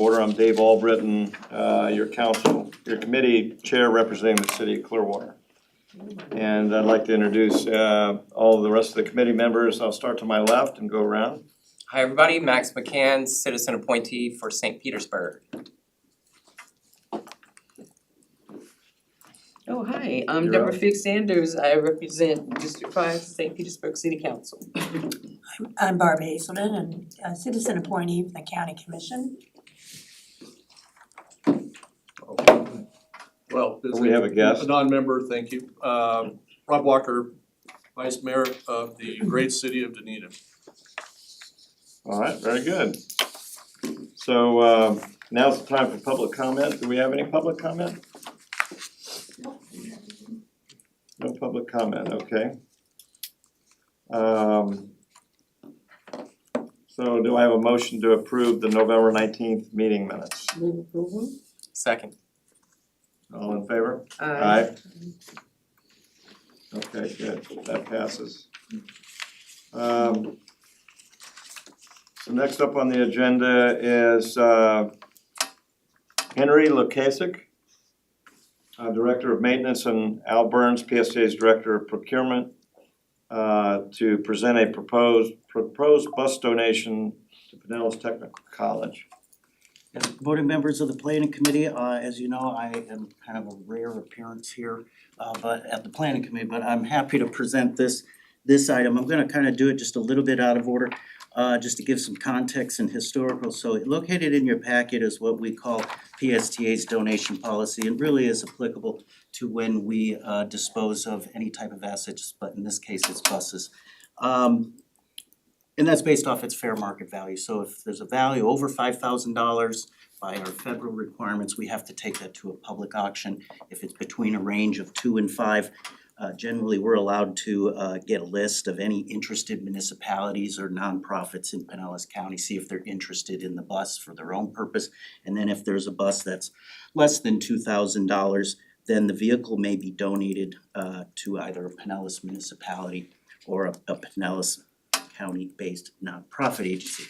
Order, I'm Dave Albritton, your committee chair representing the city of Clearwater. And I'd like to introduce all of the rest of the committee members. I'll start to my left and go around. Hi, everybody. Max McCann, citizen appointee for St. Petersburg. Oh, hi, I'm You're Deborah up. Fig Sanders, I represent District 5, St. Petersburg City Council. I'm Barb Hazelden, and a citizen appointee for the county commission. Well, We have a guest. A non-member, thank you. Rob Walker, Vice Mayor of the great city of Dunedin. All right, very good. So now's the time for public comment. Do we have any public comment? No public comment, okay. So do I have a motion to approve the November 19th meeting minutes? Move approval. Second. All in favor? Aye. Okay, good, that passes. So next up on the agenda is Henry Lukasik, Director of Maintenance, and Al Burns, PSTA's Director of Procurement, to present a proposed bus donation to Pinellas Technical College. Yes, voting members of the planning committee, as you know, I am kind of a rare appearance here, but at the planning committee, but I'm happy to present this item. I'm gonna kind of do it just a little bit out of order, just to give some context and historical. So located in your packet is what we call PSTA's donation policy, and really is applicable to when we dispose of any type of assets, but in this case, it's buses. And that's based off its fair market value. So if there's a value over $5,000 by our federal requirements, we have to take that to a public auction. If it's between a range of 2 and 5, generally we're allowed to get a list of any interested municipalities or nonprofits in Pinellas County, see if they're interested in the bus for their own purpose. And then if there's a bus that's less than $2,000, then the vehicle may be donated to either a Pinellas municipality or a Pinellas county-based nonprofit agency.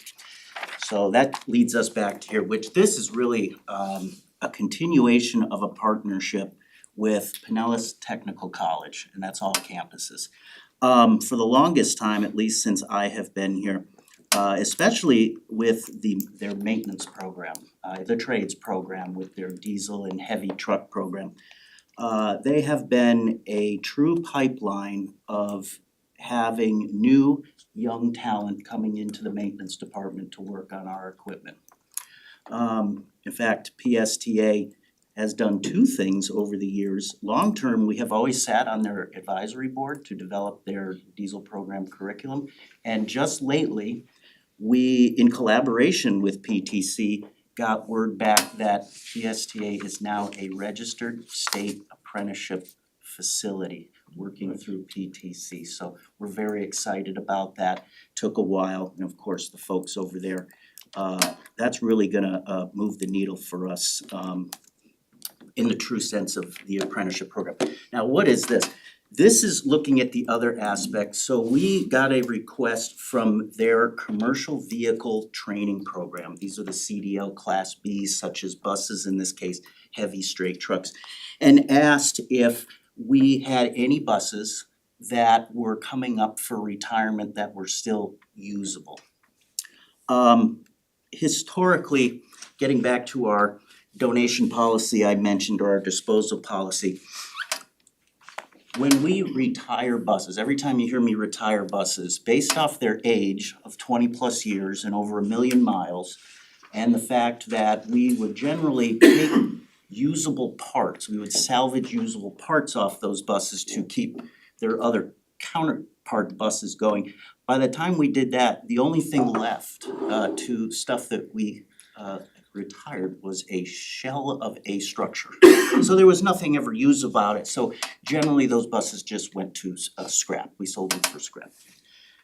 So that leads us back to here, which this is really a continuation of a partnership with Pinellas Technical College, and that's all campuses. For the longest time, at least since I have been here, especially with their maintenance program, the trades program with their diesel and heavy truck program, they have been a true pipeline of having new young talent coming into the maintenance department to work on our equipment. In fact, PSTA has done 2 things over the years. Long term, we have always sat on their advisory board to develop their diesel program curriculum. And just lately, we, in collaboration with PTC, got word back that PSTA is now a registered state apprenticeship facility working through PTC. So we're very excited about that. Took a while, and of course, the folks over there, that's really gonna move the needle for us in the true sense of the apprenticeship program. Now, what is this? This is looking at the other aspects. So we got a request from their commercial vehicle training program. These are the CDL Class Bs, such as buses, in this case, heavy straight trucks, and asked if we had any buses that were coming up for retirement that were still usable. Historically, getting back to our donation policy I mentioned, or our disposal policy, when we retire buses, every time you hear me retire buses, based off their age of 20+ years and over 1 million miles, and the fact that we would generally take usable parts, we would salvage usable parts off those buses to keep their other counterpart buses going. By the time we did that, the only thing left to stuff that we retired was a shell of a structure. So there was nothing ever used about it. So generally those buses just went to scrap. We sold them for scrap.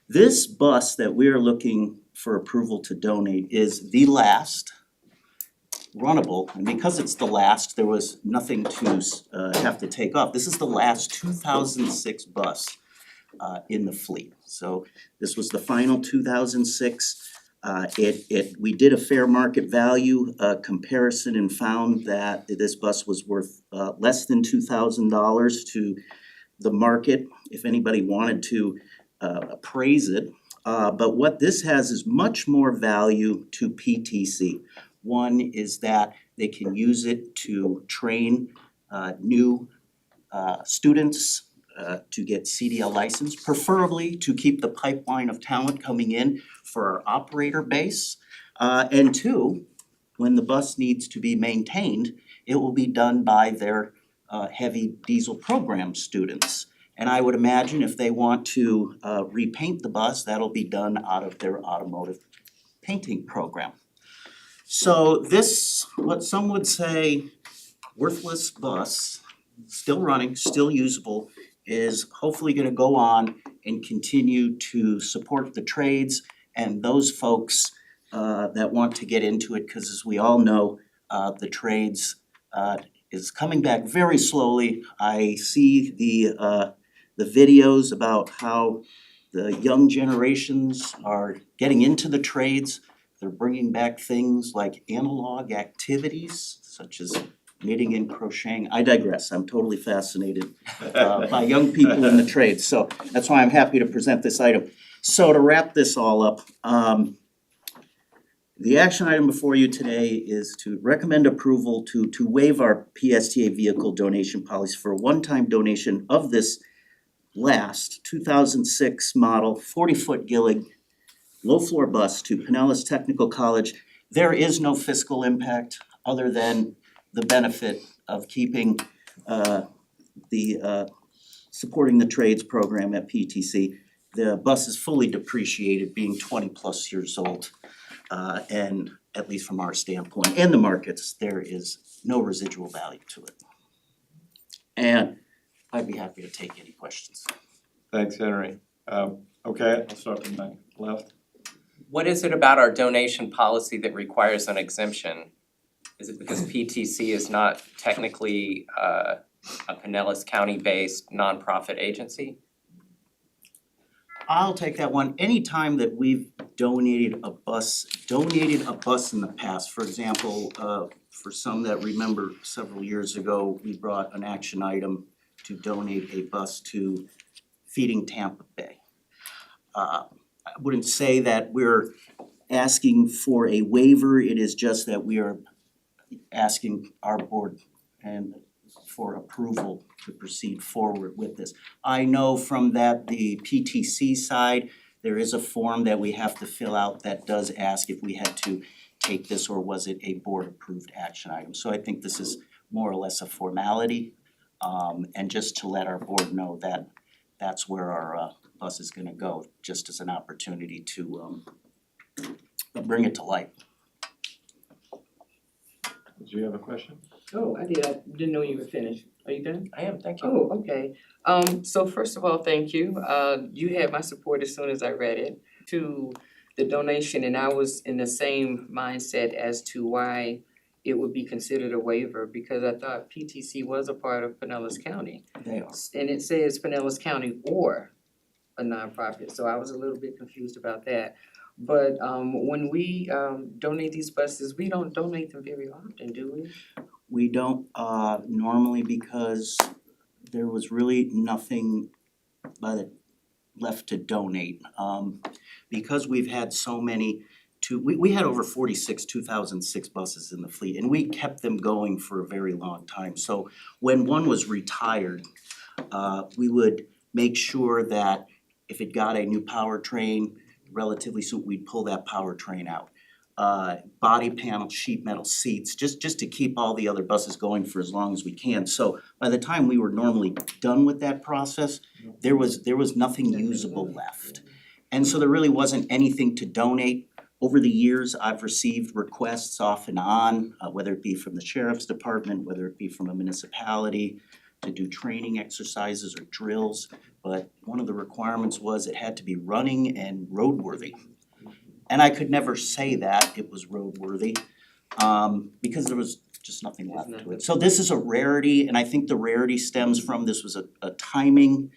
This bus that we are looking for approval to donate is the last runnable, and because it's the last, there was nothing to have to take off. This is the last 2006 bus in the fleet. So this was the final 2006 We did a fair market value comparison and found that this bus was worth less than $2,000 to the market, if anybody wanted to appraise it. But what this has is much more value to PTC. One is that they can use it to train new students to get CDL license, preferably to keep the pipeline of talent coming in for our operator base. And two, when the bus needs to be maintained, it will be done by their heavy diesel program students. And I would imagine if they want to repaint the bus, that'll be done out of their automotive painting program. So this, what some would say worthless bus, still running, still usable, is hopefully gonna go on and continue to support the trades and those folks that want to get into it, cause as we all know, the trades is coming back very slowly. I see the videos about how the young generations are getting into the trades. They're bringing back things like analog activities such as knitting and crocheting. I digress, I'm totally fascinated by young people in the trades, so that's why I'm happy to present this item. So to wrap this all up, the action item before you today is to recommend approval to waive our PSTA vehicle donation policy for a one-time donation of this last 2006 model 40-foot Gillig low-floor bus to Pinellas Technical College. There is no fiscal impact other than the benefit of keeping supporting the trades program at PTC. The bus is fully depreciated, being 20+ years old. And at least from our standpoint and the markets, there is no residual value to it. And I'd be happy to take any questions. Thanks, Henry. Okay, I'll start from my left. What is it about our donation policy that requires an exemption? Is it because PTC is not technically a Pinellas County-based nonprofit agency? I'll take that one. Anytime that we've donated a bus in the past, for example, for some that remember several years ago, we brought an action item to donate a bus to Feeding Tampa Bay. I wouldn't say that we're asking for a waiver, it is just that we are asking our board and for approval to proceed forward with this. I know from that the PTC side, there is a form that we have to fill out that does ask if we had to take this or was it a board approved action item. So I think this is more or less a formality. And just to let our board know that that's where our bus is gonna go, just as an opportunity to bring it to light. Did you have a question? Oh, I didn't know you were finished. Are you done? I am, thank you. Oh, okay. So first of all, thank you. You had my support as soon as I read it to the donation, and I was in the same mindset as to why it would be considered a waiver, because I thought PTC was a part of Pinellas County. They are. And it says Pinellas County or a nonprofit, so I was a little bit confused about that. But when we donate these buses, we don't donate them very often, do we? We don't normally, because there was really nothing left to donate. Because we've had so many we had over 46 2006 buses in the fleet, and we kept them going for a very long time. So when one was retired, we would make sure that if it got a new powertrain relatively soon, we'd pull that powertrain out. Body panel, sheet metal seats, just to keep all the other buses going for as long as we can. So by the time we were normally done with that process, there was nothing usable left. And so there really wasn't anything to donate. Over the years, I've received requests off and on, whether it be from the sheriff's department, whether it be from a municipality, to do training exercises or drills. But one of the requirements was it had to be running and roadworthy. And I could never say that it was roadworthy, because there was just nothing left to it. So this is a rarity, and I think the rarity stems from this was a timing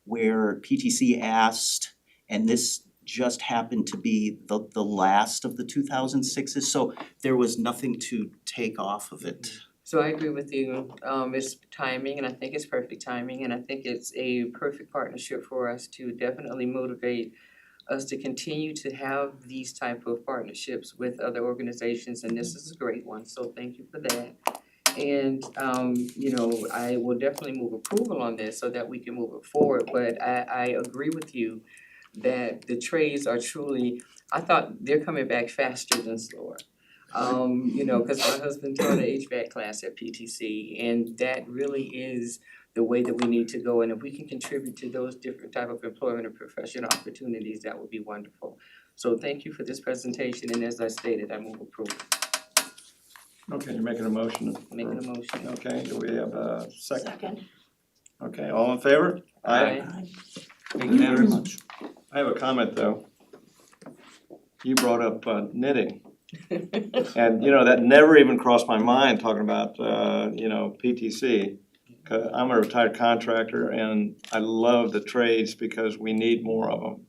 where PTC asked, and this just happened to be the last of the 2006s, so there was nothing to take off of it. So I agree with you, it's timing, and I think it's perfect timing, and I think it's a perfect partnership for us to definitely motivate us to continue to have these type of partnerships with other organizations, and this is a great one, so thank you for that. And you know, I will definitely move approval on this so that we can move it forward, but I agree with you that the trades are truly, I thought they're coming back faster than slower. You know, cause my husband taught an HVAC class at PTC, and that really is the way that we need to go, and if we can contribute to those different type of employment and professional opportunities, that would be wonderful. So thank you for this presentation, and as I stated, I move approval. Okay, you're making a motion. Making a motion. Okay, do we have a second? Second. Okay, all in favor? Aye. Thank you very much. I have a comment though. You brought up knitting. And you know, that never even crossed my mind talking about you know, PTC. 'Cause I'm a retired contractor and I love the trades because we need more of them.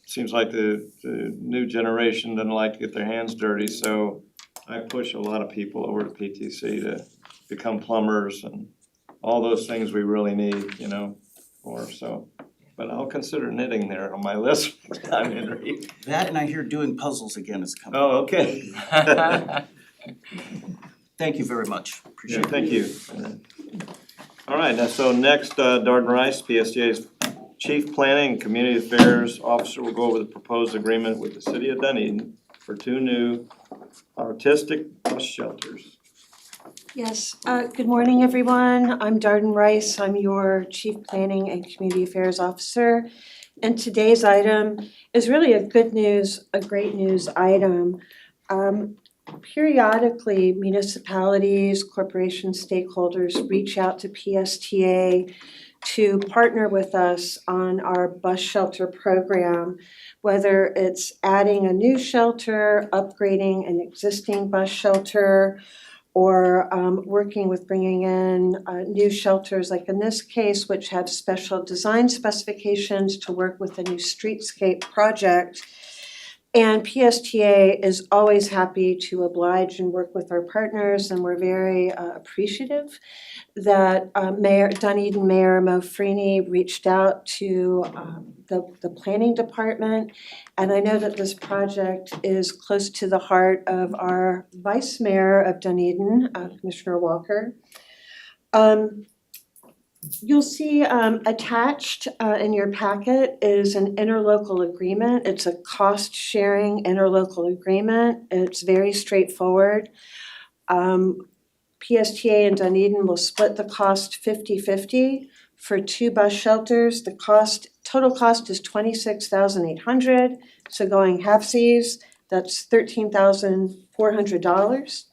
Seems like the new generation doesn't like to get their hands dirty, so I push a lot of people over to PTC to become plumbers and all those things we really need, you know, for, so. But I'll consider knitting there on my list for time entry. That and I hear doing puzzles again is coming. Oh, okay. Thank you very much, Yeah, appreciate it. thank you. All right, now, so next, Darden Rice, PSTA's Chief Planning and Community Affairs Officer will go over the proposed agreement with the city of Dunedin for 2 new artistic bus shelters. Yes, good morning, everyone. I'm Darden Rice. I'm your Chief Planning and Community Affairs Officer. And today's item is really a great news item. Periodically, municipalities, corporations, stakeholders reach out to PSTA to partner with us on our bus shelter program, whether it's adding a new shelter, upgrading an existing bus shelter, or working with bringing in new shelters, like in this case, which have special design specifications to work with a new streetscape project. And PSTA is always happy to oblige and work with our partners, and we're very appreciative that Dunedin Mayor Mo Freeney reached out to the planning department. And I know that this project is close to the heart of our Vice Mayor of Dunedin, Commissioner Walker. You'll see attached in your packet is an interlocal agreement. It's a cost-sharing interlocal agreement. It's very straightforward. PSTA and Dunedin will split the cost 50-50 for 2 bus shelters. The total cost is $26,800. So going halfsies, that's $13,400.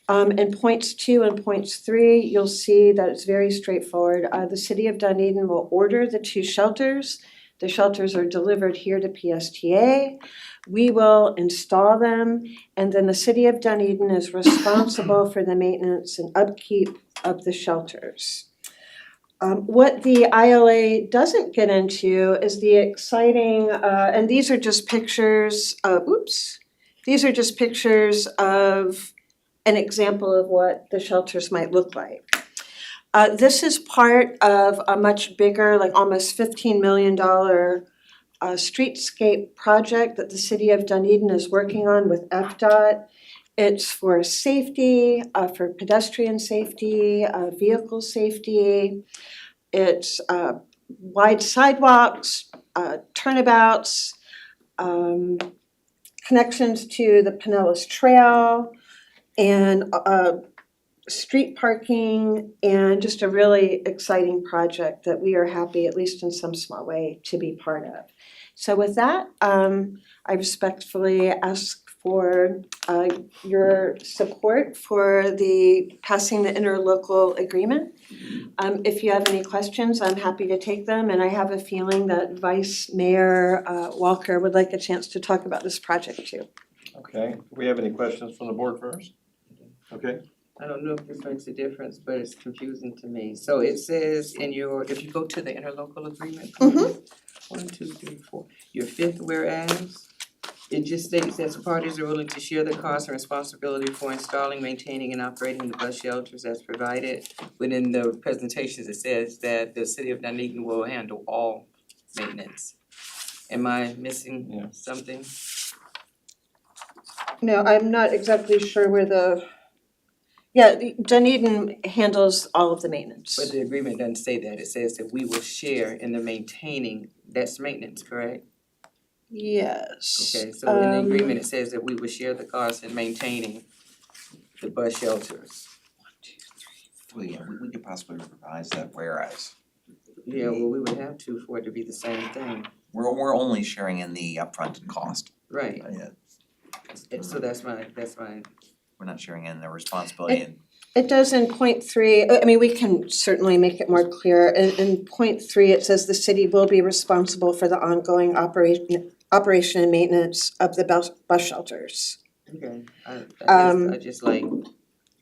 In points 2 and points 3, you'll see that it's very straightforward. The city of Dunedin will order the 2 shelters. The shelters are delivered here to PSTA. We will install them, and then the city of Dunedin is responsible for the maintenance and upkeep of the shelters. What the ILA doesn't get into is the exciting, and these are just pictures of an example of what the shelters might look like. This is part of a much bigger, like almost $15 million streetscape project that the city of Dunedin is working on with FDOT. It's for safety, for pedestrian safety, vehicle safety. It's wide sidewalks, turnabouts, connections to the Pinellas Trail, and street parking, and just a really exciting project that we are happy, at least in some small way, to be part of. So with that, I respectfully ask for your support for the passing the interlocal agreement. If you have any questions, I'm happy to take them, and I have a feeling that Vice Mayor Walker would like a chance to talk about this project too. Okay, do we have any questions from the board first? Okay, I don't know if this makes a difference, but it's confusing to me. So it says in your, if you go to the interlocal agreement, Mhm. 1, 2, 3, 4, your fifth whereas, it just states that parties are willing to share the cost and responsibility for installing, maintaining, and operating the bus shelters as provided. Within the presentations, it says that the city of Dunedin will handle all maintenance. Am I Yeah. missing something? No, I'm not exactly sure where Dunedin handles all of the maintenance. But the agreement doesn't say that, it says that we will share in the maintaining, that's maintenance, correct? Yes. Okay, so in the agreement, it says that we will share the cost in maintaining the bus shelters. Well, yeah, we could possibly revise that whereas. Yeah, well, we would have to for it to be the same thing, We're only sharing in the upfront cost. right? Yeah. So that's my, We're not sharing in the responsibility and It does in point three, I mean, we can certainly make it more clear. In point three, it says the city will be responsible for the ongoing operation and maintenance of the bus shelters. okay, I just like.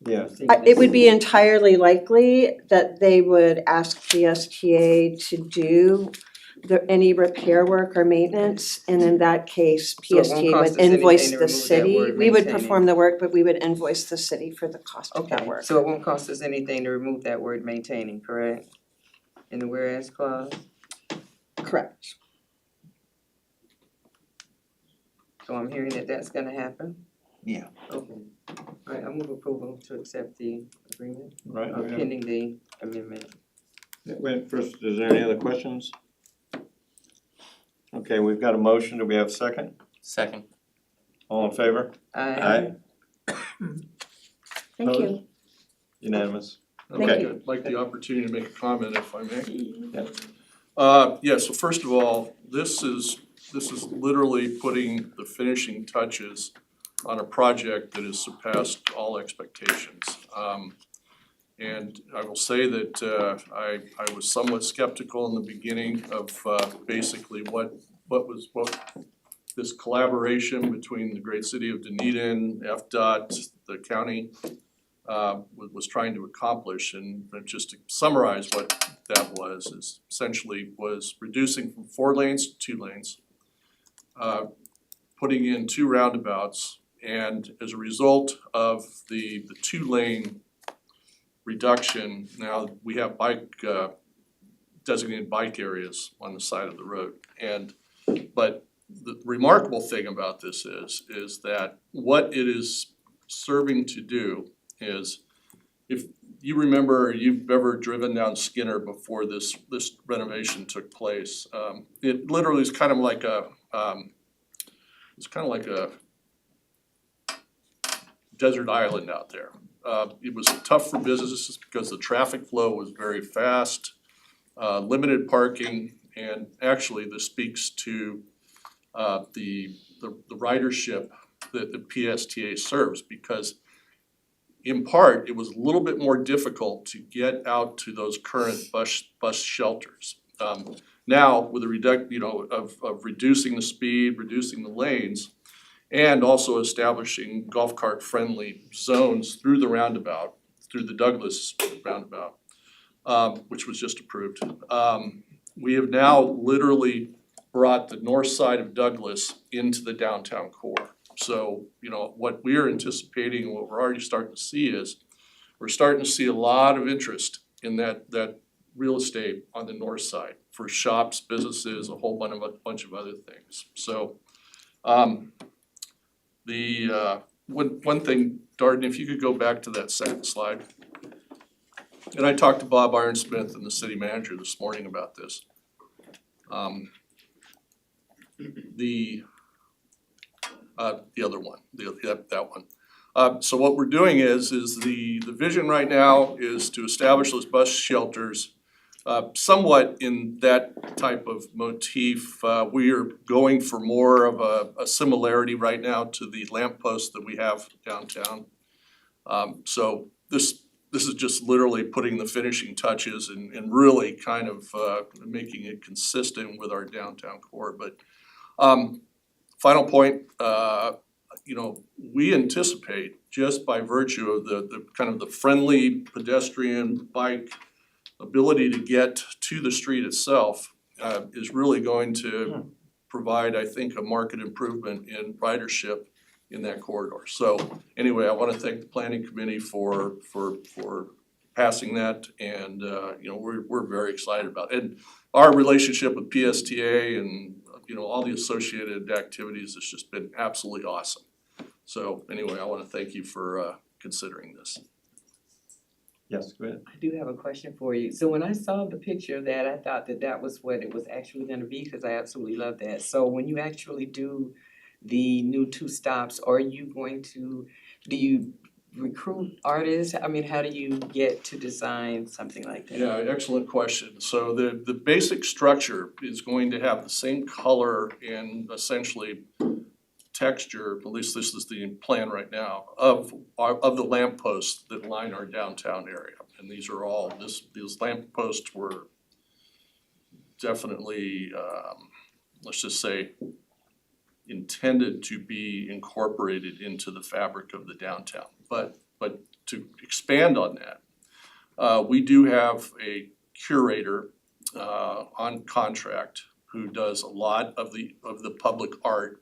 Yeah. It would be entirely likely that they would ask PSTA to do any repair work or maintenance, and in that case, So it won't PSTA cost would us anything invoice to the remove that city. word We would maintaining. perform the work, but we would invoice the city for the cost of that Okay, work. so it won't cost us anything to remove that word maintaining, correct? In the whereas clause, Correct. so I'm hearing that that's gonna happen? yeah. Okay, alright, I move approval to accept the agreement, Right, we have- pending the amendment. wait, first, is there any other questions? Okay, we've got a motion, do we have a second? Second. All in favor? Aye. Thank you. Unanimous. I'd Okay. like the opportunity to make a comment if I may. Yeah. Yeah, so first of all, this is literally putting the finishing touches on a project that has surpassed all expectations. And I will say that I was somewhat skeptical in the beginning of basically what this collaboration between the great city of Dunedin, FDOT, the county was trying to accomplish. And just to summarize what that was, is essentially was reducing from 4 lanes to 2 lanes, putting in 2 roundabouts, and as a result of the 2-lane reduction, now we have designated bike areas on the side of the road. But the remarkable thing about this is that what it is serving to do is, if you remember, or you've ever driven down Skinner before this renovation took place, it literally is kind of like a desert island out there. It was tough for businesses because the traffic flow was very fast, limited parking, and actually this speaks to the ridership that the PSTA serves, because in part, it was a little bit more difficult to get out to those current bus shelters. Now, with the of reducing the speed, reducing the lanes, and also establishing golf cart friendly zones through the roundabout, through the Douglas roundabout, which was just approved. We have now literally brought the north side of Douglas into the downtown core. So, what we're anticipating and what we're already starting to see is, we're starting to see a lot of interest in that real estate on the north side for shops, businesses, a whole bunch of other things. So, one thing, Darden, if you could go back to that second slide. And I talked to Bob Ironsmith and the city manager this morning about this. The other one, that one. So what we're doing is the vision right now is to establish those bus shelters somewhat in that type of motif. We are going for more of a similarity right now to the lampposts that we have downtown. So this is just literally putting the finishing touches and really kind of making it consistent with our downtown core. But final point, we anticipate, just by virtue of the kind of the friendly pedestrian bike ability to get to the street itself, is really going to provide, I think, a market improvement in ridership in that corridor. So anyway, I wanna thank the planning committee for passing that, and we're very excited about it. And our relationship with PSTA and all the associated activities has just been absolutely awesome. So anyway, I wanna thank you for considering this. Yes, go ahead. I do have a question for you. So when I saw the picture of that, I thought that that was what it was actually gonna be, cause I absolutely love that. So when you actually do the new 2 stops, do you recruit artists? I mean, how do you get to design something like that? Yeah, excellent question. So the basic structure is going to have the same color and essentially texture, at least this is the plan right now, of the lampposts that line our downtown area. And these are all, these lampposts were definitely, let's just say, intended to be incorporated into the fabric of the downtown. But to expand on that, we do have a curator on contract who does a lot of the public art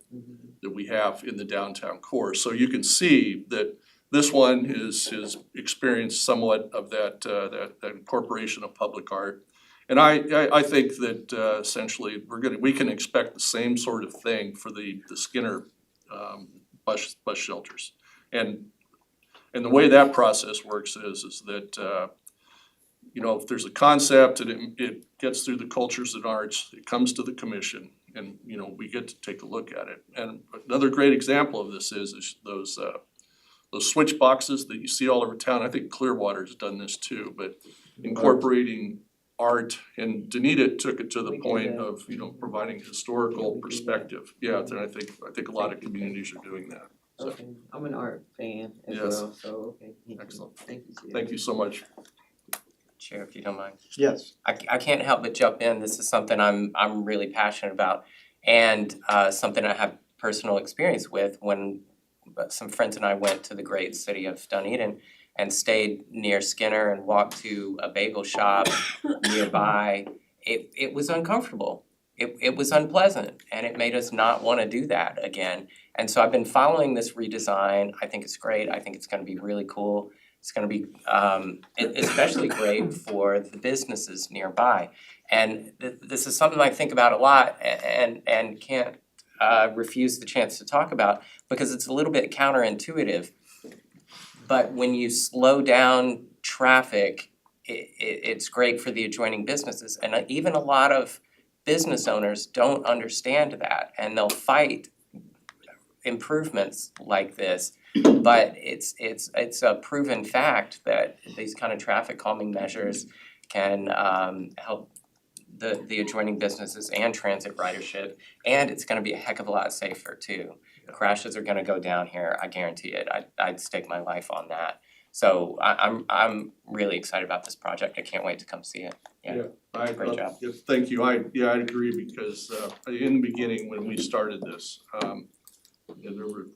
that we have in the downtown core. So you can see that this one has experienced somewhat of that incorporation of public art. And I think that essentially we can expect the same sort of thing for the Skinner bus shelters. And the way that process works is that if there's a concept and it gets through the cultures and arts, it comes to the commission, and we get to take a look at it. And another great example of this is those switch boxes that you see all over town. I think Clearwater's done this too, but incorporating art, and Danita took it to the point of providing historical perspective. Yeah, and I think a lot of communities are doing that. So Okay, I'm an art fan as Yes. well, so okay. Excellent. Thank you, Chair. thank you so much. Chair, if you don't mind. Yes. I can't help but jump in. This is something I'm really passionate about, and something I have personal experience with. When some friends and I went to the great city of Dunedin and stayed near Skinner and walked to a bagel shop nearby, it was uncomfortable. It was unpleasant, and it made us not want to do that again. And so I've been following this redesign. I think it's great. I think it's going to be really cool. It's gonna be especially great for the businesses nearby. And this is something I think about a lot and can't refuse the chance to talk about, because it's a little bit counterintuitive. But when you slow down traffic, it's great for the adjoining businesses. And even a lot of business owners don't understand that, and they'll fight improvements like this. But it's a proven fact that these kind of traffic calming measures can help the adjoining businesses and transit ridership, and it's gonna be a heck of a lot safer too. Crashes are gonna go down here, I guarantee it. I'd stake my life on that. So I'm really excited about this project. I can't wait to come see it. Yeah. Great job. Yes, thank you. I agree, because in the beginning, when we started this, there were,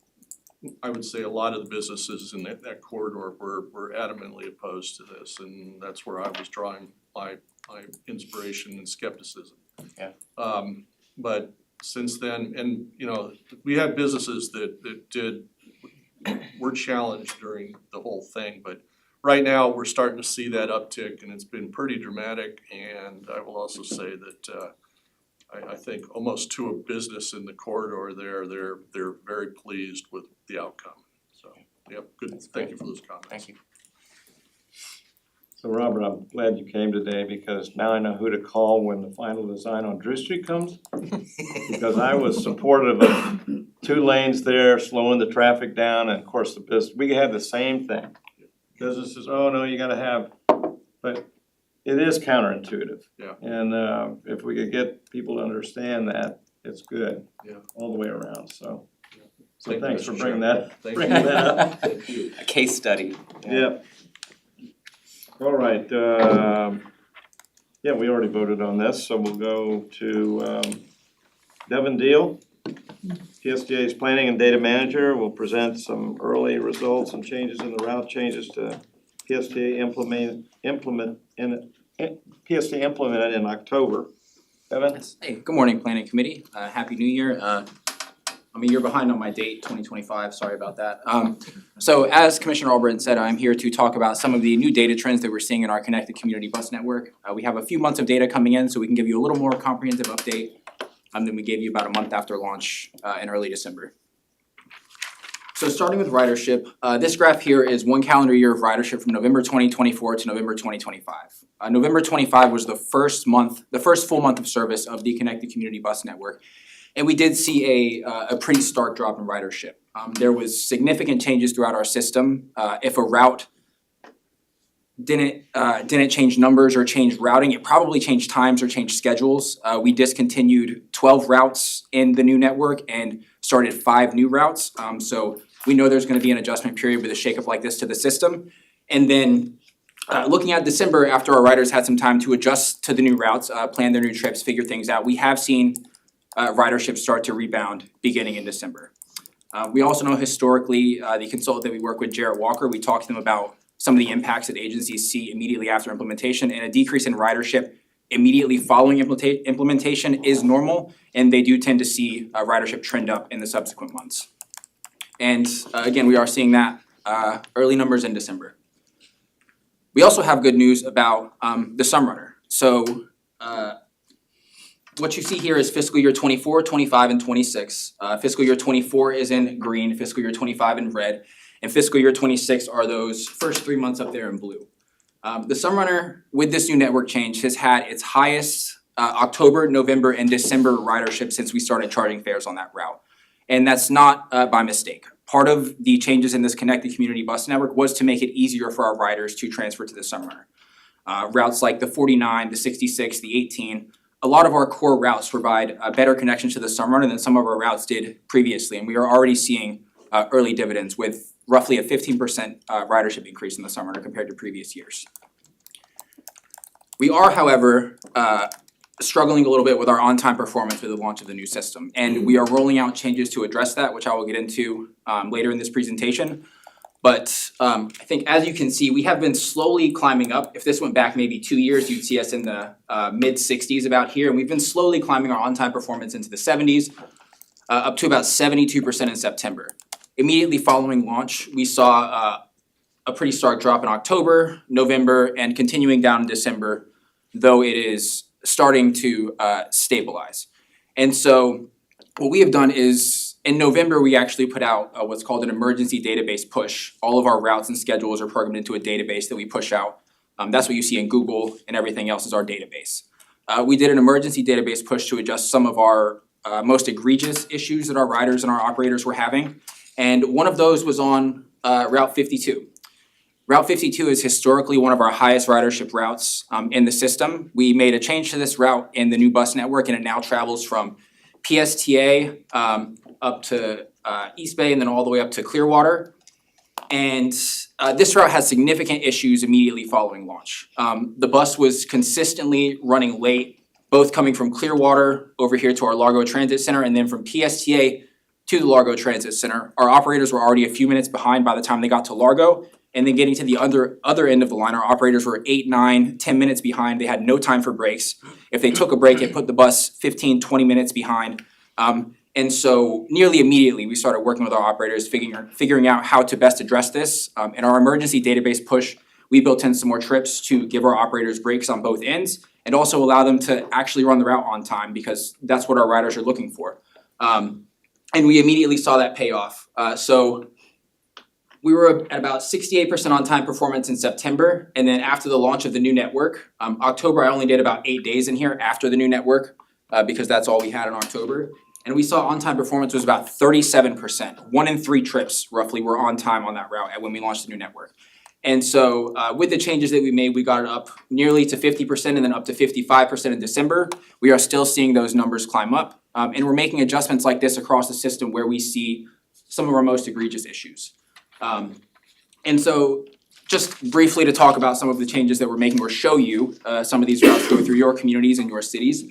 I would say, a lot of the businesses in that corridor were adamantly opposed to this, and that's where I was drawing my inspiration and skepticism. Yeah. But since then, and we had businesses that were challenged during the whole thing, but right now, we're starting to see that uptick, and it's been pretty dramatic. And I will also say that I think almost to a business in the corridor there, they're very pleased with the outcome. So, yep, good, That's thank great. you for those comments. Thank you. So Robert, I'm glad you came today, because now I know who to call when the final design on Drew Street comes. Because I was supportive of 2 lanes there, slowing the traffic down, and of course we had the same thing. Businesses, oh no, you gotta have, but it is counterintuitive. Yeah. And if we could get people to understand that, it's good. Yeah. All the way around, so. So Thank you, thanks for Mr. bringing Chair. that, Thank bringing you. that up. Thank you. A case study. Yep. All right, yeah, we already voted on this, so we'll go to Devin Deal. PSDA's Planning and Data Manager will present some early results and changes in the route changes to PSDA implemented in October. Kevin? Hey, good morning, planning committee, happy new year, I'm a year behind on my date, 2025, sorry about that. So as Commissioner Albritton said, I'm here to talk about some of the new data trends that we're seeing in our connected community bus network. We have a few months of data coming in, so we can give you a little more comprehensive update than we gave you about a month after launch in early December. So starting with ridership, this graph here is one calendar year of ridership from November 2024 to November 2025. November 25 was the first full month of service of the connected community bus network. And we did see a pretty stark drop in ridership. There was significant changes throughout our system. If a route didn't change numbers or change routing, it probably changed times or changed schedules. We discontinued 12 routes in the new network and started 5 new routes. So we know there's gonna be an adjustment period with a shakeup like this to the system. And then looking at December, after our riders had some time to adjust to the new routes, plan their new trips, figure things out, we have seen ridership start to rebound beginning in December. We also know historically, the consultant that we work with, Jarrett Walker, we talked to them about some of the impacts that agencies see immediately after implementation, and a decrease in ridership immediately following implementation is normal, and they do tend to see ridership trend up in the subsequent months. And again, we are seeing that early numbers in December. We also have good news about the Sunrunner. So what you see here is fiscal year 24, 25, and 26. Fiscal year 24 is in green, fiscal year 25 in red, and fiscal year 26 are those first 3 months up there in blue. The Sunrunner, with this new network change, has had its highest October, November, and December ridership since we started charging fares on that route. And that's not by mistake. Part of the changes in this connected community bus network was to make it easier for our riders to transfer to the Sunrunner. Routes like the 49, the 66, the 18, a lot of our core routes provide a better connection to the Sunrunner than some of our routes did previously, and we are already seeing early dividends with roughly a 15% ridership increase in the Sunrunner compared to previous years. We are, however, struggling a little bit with our on-time performance with the launch of the new system, and we are rolling out changes to address that, which I will get into later in this presentation. But I think as you can see, we have been slowly climbing up. If this went back maybe 2 years, you'd see us in the mid-60s about here, and we've been slowly climbing our on-time performance into the 70s, up to about 72% in September. Immediately following launch, we saw a pretty stark drop in October, November, and continuing down in December, though it is starting to stabilize. And so what we have done is, in November, we actually put out what's called an emergency database push. All of our routes and schedules are programmed into a database that we push out. That's what you see in Google, and everything else is our database. We did an emergency database push to adjust some of our most egregious issues that our riders and our operators were having. And one of those was on Route 52. Route 52 is historically one of our highest ridership routes in the system. We made a change to this route in the new bus network, and it now travels from PSTA up to East Bay and then all the way up to Clearwater. And this route has significant issues immediately following launch. The bus was consistently running late, both coming from Clearwater over here to our Largo Transit Center, and then from PSTA to the Largo Transit Center. Our operators were already a few minutes behind by the time they got to Largo, and then getting to the other end of the line, our operators were 8, 9, 10 minutes behind. They had no time for breaks. If they took a break, it put the bus 15, 20 minutes behind. And so nearly immediately, we started working with our operators, figuring out how to best address this. In our emergency database push, we built in some more trips to give our operators breaks on both ends and also allow them to actually run the route on time, because that's what our riders are looking for. And we immediately saw that pay off. So we were at about 68% on-time performance in September, and then after the launch of the new network, October I only did about 8 days in here after the new network, because that's all we had in October. And we saw on-time performance was about 37%. 1 in 3 trips roughly were on time on that route when we launched the new network. And so with the changes that we made, we got it up nearly to 50% and then up to 55% in December. We are still seeing those numbers climb up, and we're making adjustments like this across the system where we see some of our most egregious issues. And so just briefly to talk about some of the changes that we're making, or show you some of these routes go through your communities and your cities.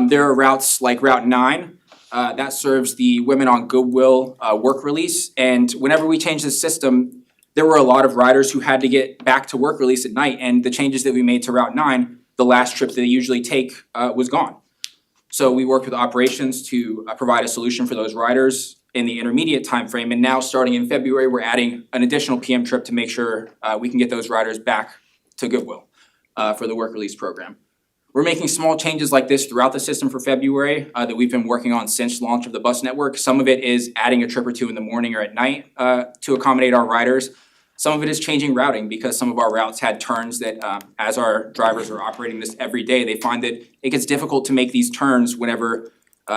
There are routes like Route 9 that serves the Women on Goodwill work release, and whenever we changed the system, there were a lot of riders who had to get back to work release at night, and the changes that we made to Route 9, the last trip that they usually take was gone. So we worked with operations to provide a solution for those riders in the intermediate timeframe, and now starting in February, we're adding an additional PM trip to make sure we can get those riders back to Goodwill for the work release program. We're making small changes like this throughout the system for February that we've been working on since launch of the bus network. Some of it is adding a trip or two in the morning or at night to accommodate our riders. Some of it is changing routing because some of our routes had turns that as our drivers are operating this every day, they find that it gets difficult to make these turns whenever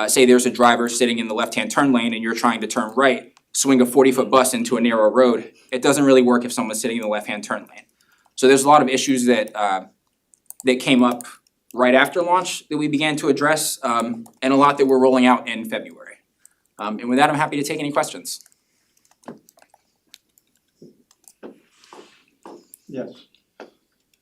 say there's a driver sitting in the left-hand turn lane and you're trying to turn right, swing a 40-foot bus into a narrow road. It doesn't really work if someone's sitting in the left-hand turn lane. So there's a lot of issues that came up right after launch that we began to address, and a lot that we're rolling out in February. And with that, I'm happy to take any questions. Yes.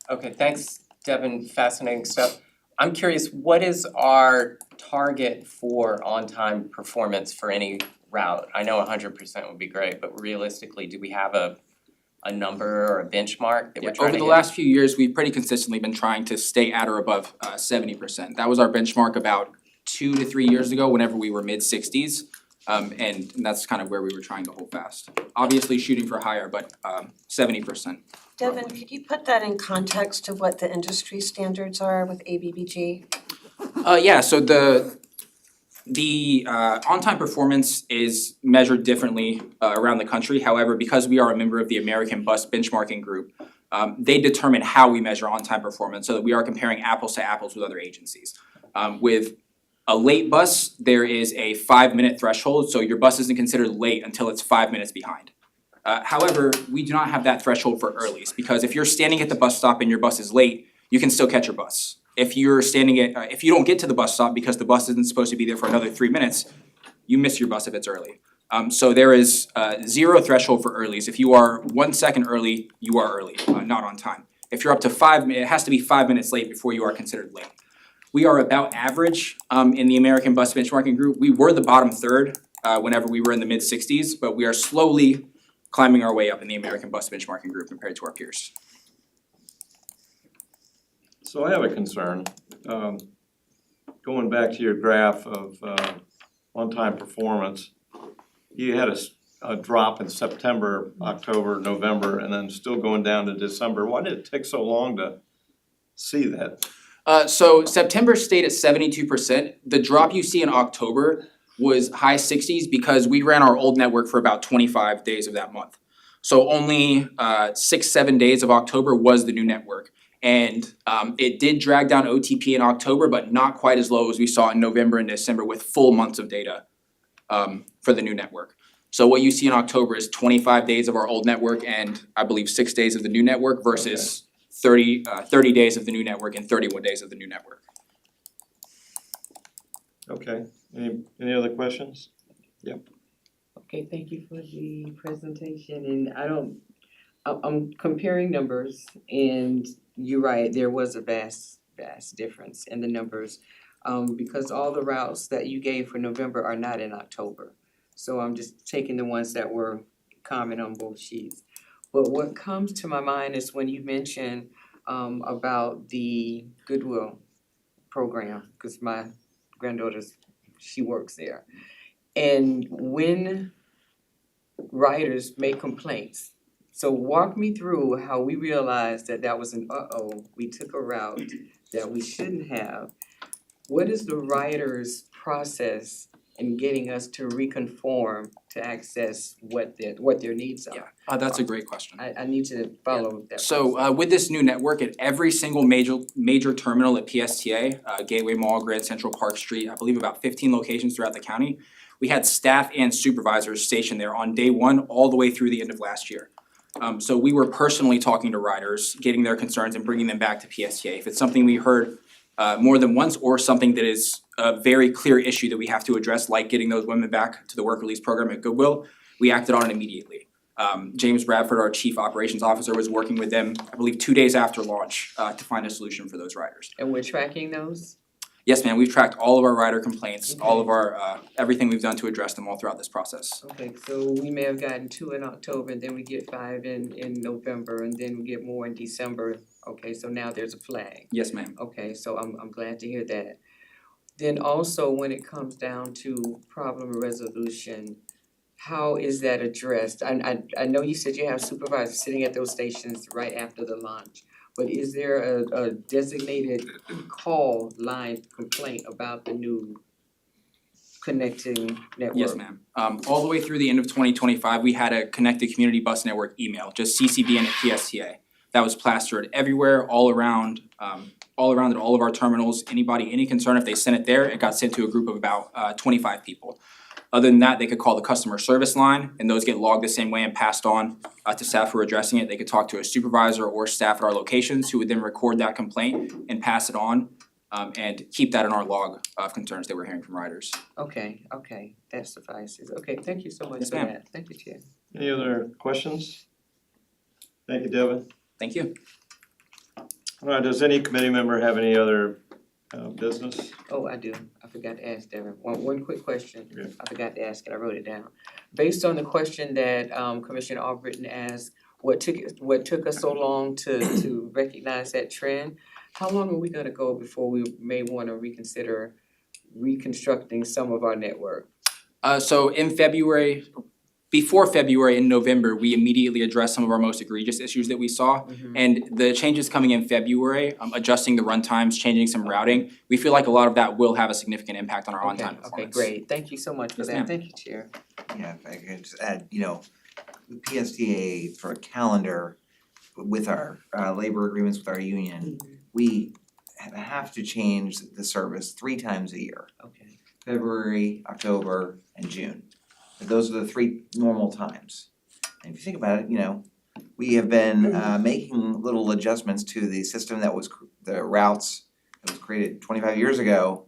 Okay, thanks, Devin, fascinating stuff. I'm curious, what is our target for on-time performance for any route? I know 100% would be great, but realistically, do we have a number or a benchmark that we're trying to Over hit? the last few years, we've pretty consistently been trying to stay at or above 70%. That was our benchmark about 2 to 3 years ago, whenever we were mid-60s. And that's kind of where we were trying to hold fast. Obviously shooting for higher, but 70%. Devin, could you put that in context of what the industry standards are with ABBG? Yeah, so the on-time performance is measured differently around the country. However, because we are a member of the American Bus Benchmarking Group, they determine how we measure on-time performance so that we are comparing apples to apples with other agencies. With a late bus, there is a 5-minute threshold, so your bus isn't considered late until it's 5 minutes behind. However, we do not have that threshold for earlies, because if you're standing at the bus stop and your bus is late, you can still catch your bus. If you're standing at, if you don't get to the bus stop because the bus isn't supposed to be there for another 3 minutes, you miss your bus if it's early. So there is 0 threshold for earlies. If you are 1 second early, you are early, not on time. If you're up to 5 minutes, it has to be 5 minutes late before you are considered late. We are about average in the American Bus Benchmarking Group. We were the bottom third whenever we were in the mid-60s, but we are slowly climbing our way up in the American Bus Benchmarking Group compared to our peers. So I have a concern. Going back to your graph of on-time performance, you had a drop in September, October, November, and then still going down to December. Why did it take so long to see that? So September stayed at 72%. The drop you see in October was high 60s because we ran our old network for about 25 days of that month. So only 6-7 days of October was the new network. And it did drag down OTP in October, but not quite as low as we saw in November and December with full months of data for the new network. So what you see in October is 25 days of our old network and I believe 6 days of the new network versus 30 days of the new network and 31 days of the new network. Okay, any other questions? Okay, thank you for the presentation, and I'm comparing numbers, and you're right, there was a vast difference in the numbers. Because all the routes that you gave for November are not in October. So I'm just taking the ones that were common on both sheets. But what comes to my mind is when you mention about the Goodwill program, because my granddaughter's, she works there. And when riders make complaints, so walk me through how we realized that that was an we took a route that we shouldn't have. What is the rider's process in getting us to reconform to access what their needs are? That's a great question. I need to follow that. So with this new network, at every single major terminal at PSTA, Gateway Mall, Grand Central, Park Street, I believe about 15 locations throughout the county, we had staff and supervisors stationed there on day one all the way through the end of last year. So we were personally talking to riders, getting their concerns and bringing them back to PSTA. If it's something we heard more than once or something that is a very clear issue that we have to address, like getting those women back to the work release program at Goodwill, we acted on it immediately. James Bradford, our chief operations officer, was working with them, I believe 2 days after launch, to find a solution for those riders. And we're tracking those? Yes, ma'am, we've tracked all of our rider complaints, all of our, everything we've done to address them all throughout this process. Okay, so we may have gotten 2 in October, and then we get 5 in November, and then we get more in December. Okay, so now there's a flag. Yes, ma'am. Okay, so I'm glad to hear that. Then also, when it comes down to problem resolution, how is that addressed? I know you said you have supervisors sitting at those stations right after the launch, but is there a designated call line complaint about the new connecting network? Yes, ma'am. All the way through the end of 2025, we had a connected community bus network email, just CCBN at PSTA. That was plastered everywhere, all around at all of our terminals. Anybody, any concern, if they sent it there, it got sent to a group of about 25 people. Other than that, they could call the customer service line, and those get logged the same way and passed on to staff who are addressing it. They could talk to a supervisor or staff at our locations who would then record that complaint and pass it on, and keep that in our log of concerns that we're hearing from riders. Okay, that suffices. Okay, thank you so much Yes, for ma'am. that. Thank you, Chair. Any other questions? Thank you, Devin. Thank you. All right, does any committee member have any other business? Oh, I do. I forgot to ask Devin. One quick question. Okay. I forgot to ask it. I wrote it down. Based on the question that Commissioner Albritton asked, what took us so long to recognize that trend? How long are we gonna go before we may wanna reconsider reconstructing some of our network? So in February, before February, in November, we immediately addressed some of our most egregious issues that we saw. And the changes coming in February, adjusting the runtimes, changing some routing, we feel like a lot of that will have a significant impact on our on-time Okay, performance. great. Thank you so much for Yes, that. ma'am. Thank you, Chair. Yeah, if I could just add, the PSTA for a calendar with our labor agreements with our union, we have to change the service 3 times a year. Okay. February, October, and June. Those are the 3 normal times. And if you think about it, we have been making little adjustments to the system that was the routes that was created 25 years ago.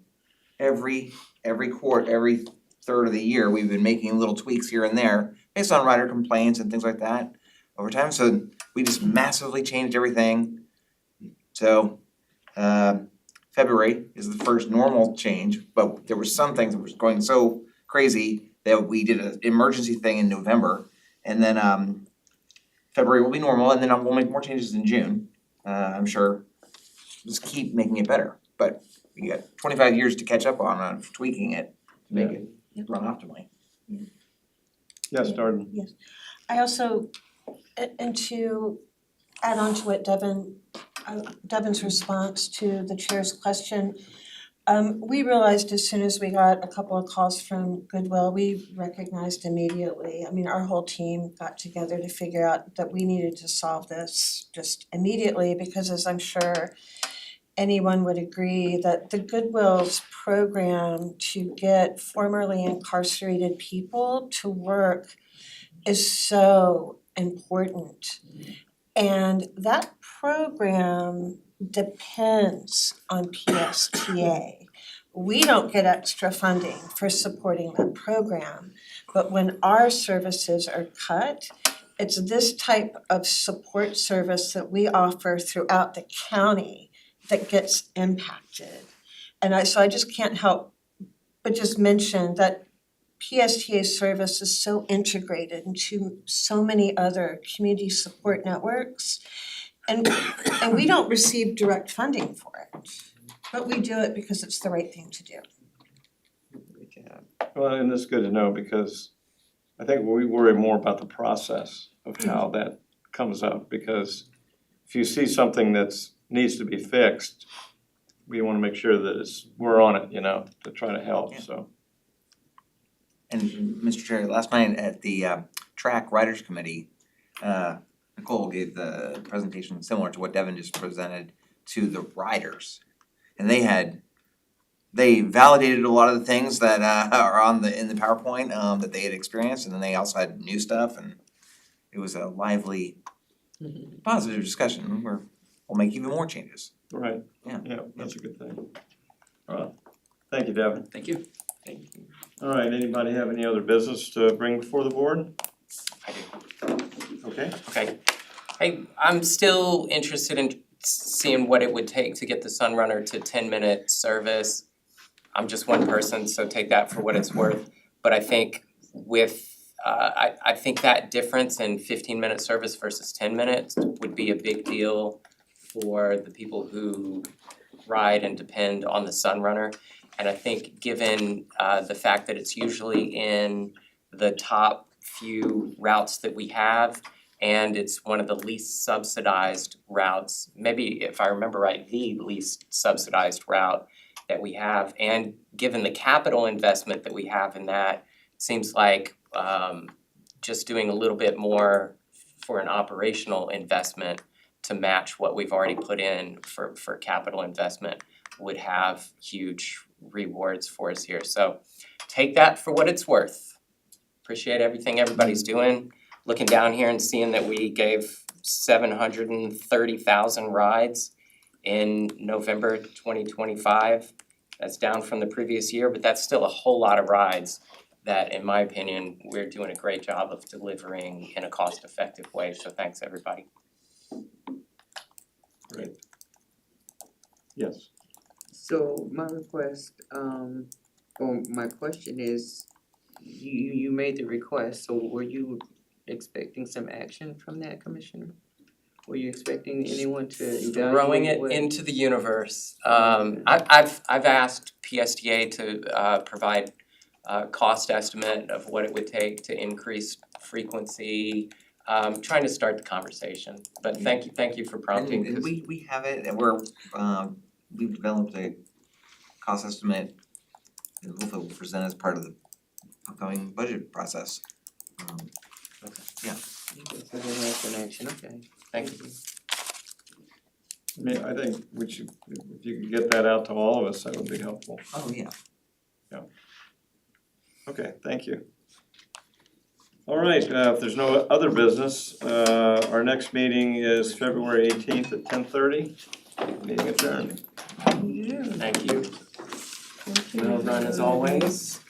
Every third of the year, we've been making little tweaks here and there based on rider complaints and things like that over time. So we just massively changed everything. So February is the first normal change, but there were some things that were going so crazy that we did an emergency thing in November, and then February will be normal, and then we'll make more changes in June. I'm sure, just keep making it better, but we got 25 years to catch up on tweaking it to make it run optimally. Yes, Darden. I also, and to add on to what Devin's response to the chair's question, we realized as soon as we got a couple of calls from Goodwill, we recognized immediately. I mean, our whole team got together to figure out that we needed to solve this just immediately, because as I'm sure anyone would agree, that the Goodwill's program to get formerly incarcerated people to work is so important. And that program depends on PSTA. We don't get extra funding for supporting that program, but when our services are cut, it's this type of support service that we offer throughout the county that gets impacted. And I just can't help but just mention that PSTA service is so integrated into so many other community support networks. And we don't receive direct funding for it, but we do it because it's the right thing to do. Good job. Well, and it's good to know, because I think we worry more about the process of how that comes up, because if you see something that's needs to be fixed, we wanna make sure that we're on it, to try to help, so. And Mr. Chair, last night at the Track Riders Committee, Nicole gave the presentation similar to what Devin just presented to the riders. And they validated a lot of the things that are in the PowerPoint that they had experienced, and then they also had new stuff, and it was a lively, positive discussion where we'll make even more changes. Right, Yeah. that's a good thing. All right, thank you, Devin. Thank you. Thank you. All right, anybody have any other business to bring before the board? I do. Okay, Okay. Hey, I'm still interested in seeing what it would take to get the Sunrunner to 10-minute service. I'm just one person, so take that for what it's worth. But I think I think that difference in 15-minute service versus 10 minutes would be a big deal for the people who ride and depend on the Sunrunner. And I think given the fact that it's usually in the top few routes that we have, and it's one of the least subsidized routes, maybe if I remember right, the least subsidized route that we have, and given the capital investment that we have in that, seems like just doing a little bit more for an operational investment to match what we've already put in for capital investment would have huge rewards for us here. So take that for what it's worth. Appreciate everything everybody's doing. Looking down here and seeing that we gave 730,000 rides in November 2025. That's down from the previous year, but that's still a whole lot of rides that, in my opinion, we're doing a great job of delivering in a cost-effective way. So thanks, everybody. Great. Yes. So my request, or my question is, you made the request, so were you expecting some action from that, Commissioner? Were you expecting anyone to evaluate Throwing it what- into the universe. I've asked PSTA to provide a cost estimate of what it would take to increase frequency. Trying to start the conversation, but thank you for prompting. And we have it, and we've developed a cost estimate that hopefully will present as part of the upcoming budget process. Okay, so they have some action, okay. Thank you. I mean, I think we should, if you could get that out to all of us, that would be helpful. Oh, yeah. Okay, thank you. All right, if there's no other business, our next meeting is February 18th at 10:30. Meeting adjourned. Thank you. Well run as always.